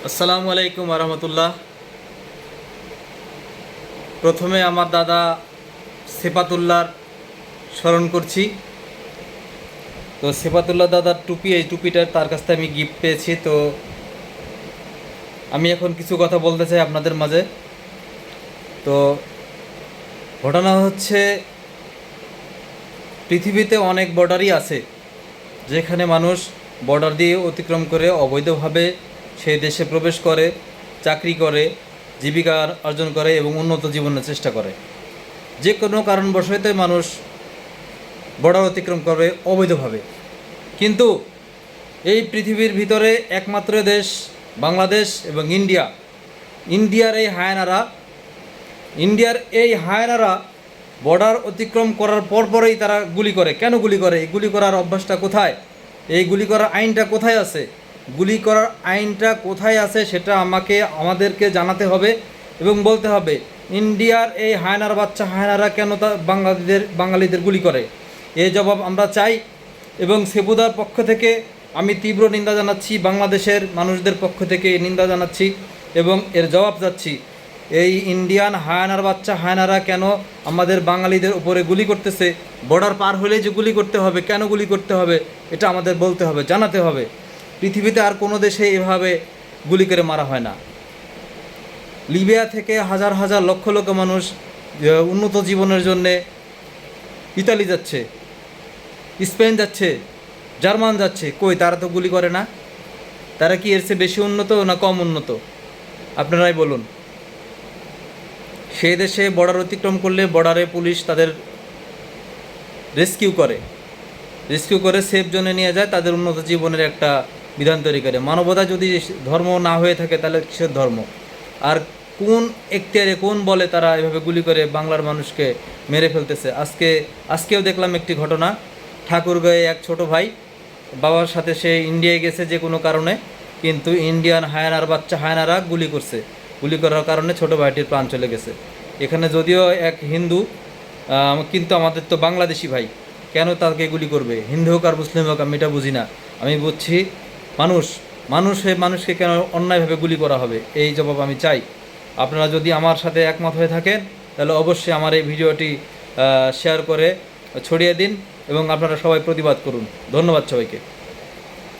আসসালামু আলাইকুম রহমতুল্লাহ। প্রথমে আমার দাদা সেফাতুল্লাহর স্মরণ করছি। তো সেফাতুল্লাহ দাদার টুপি, এই টুপিটা তার কাছ থেকে আমি গিফট পেয়েছি। তো আমি এখন কিছু কথা বলতে চাই আপনাদের মাঝে। তো ঘটনা হচ্ছে, পৃথিবীতে অনেক বর্ডারই আছে যেখানে মানুষ বর্ডার দিয়ে অতিক্রম করে অবৈধভাবে সেই দেশে প্রবেশ করে, চাকরি করে, জীবিকা অর্জন করে এবং উন্নত জীবনের চেষ্টা করে। যে কোনো কারণবশত মানুষ বর্ডার অতিক্রম করে অবৈধভাবে। কিন্তু এই পৃথিবীর ভিতরে একমাত্র দেশ বাংলাদেশ এবং ইন্ডিয়ার এই হায়নারা বর্ডার অতিক্রম করার পরপরই তারা গুলি করে। কেন গুলি করে? এই গুলি করার অভ্যাসটা কোথায়? এই গুলি করার আইনটা কোথায় আছে? গুলি করার আইনটা কোথায় আছে সেটা আমাদেরকে জানাতে হবে এবং বলতে হবে, ইন্ডিয়ার এই হায়নারা কেন তা বাঙালিদের গুলি করে। এই জবাব আমরা চাই। এবং সেবুদার পক্ষ থেকে আমি তীব্র নিন্দা জানাচ্ছি, বাংলাদেশের মানুষদের পক্ষ থেকে নিন্দা জানাচ্ছি এবং এর জবাব চাচ্ছি। এই ইন্ডিয়ান হায়নারা কেন আমাদের বাঙালিদের উপরে গুলি করতেছে? বর্ডার পার হলেই যে গুলি করতে হবে, কেন গুলি করতে হবে এটা আমাদের বলতে হবে, জানাতে হবে। পৃথিবীতে আর কোনো দেশে এভাবে গুলি করে মারা হয় না। লিবিয়া থেকে হাজার হাজার লক্ষ লক্ষ মানুষ উন্নত জীবনের জন্যে ইতালি যাচ্ছে, স্পেন যাচ্ছে, জার্মান যাচ্ছে। কই, তারা তো গুলি করে না? তারা কি এর চেয়ে বেশি উন্নত না কম উন্নত? আপনারাই বলুন। সেই দেশে বর্ডার অতিক্রম করলে বর্ডারে পুলিশ তাদের রেস্কিউ করে সেফ জোনে নিয়ে যায়, তাদের উন্নত জীবনের একটা বিধান তৈরি করে। মানবতা যদি ধর্ম না হয়ে থাকে তাহলে কিসের ধর্ম? আর কোন এখতিয়ারে, কোন বলে তারা এভাবে গুলি করে বাংলার মানুষকে মেরে ফেলতেছে? আজকেও দেখলাম একটি ঘটনা। ঠাকুরগাঁয়ে এক ছোট ভাই বাবার সাথে সে ইন্ডিয়ায় গেছে যে কোনো কারণে, কিন্তু ইন্ডিয়ান হায়নারা গুলি করার কারণে ছোট ভাইটির প্রাণ চলে গেছে। এখানে যদিও এক হিন্দু, কিন্তু আমাদের তো বাংলাদেশি ভাই, কেন তাকে গুলি করবে? হিন্দু হোক আর মুসলিম হোক আমি এটা বুঝি না। আমি বুঝছি মানুষকে কেন অন্যায়ভাবে গুলি করা হবে, এই জবাব আমি চাই। আপনারা যদি আমার সাথে একমত হয়ে থাকেন তাহলে অবশ্যই আমার এই ভিডিওটি শেয়ার করে ছড়িয়ে দিন এবং আপনারা সবাই প্রতিবাদ করুন। ধন্যবাদ সবাইকে।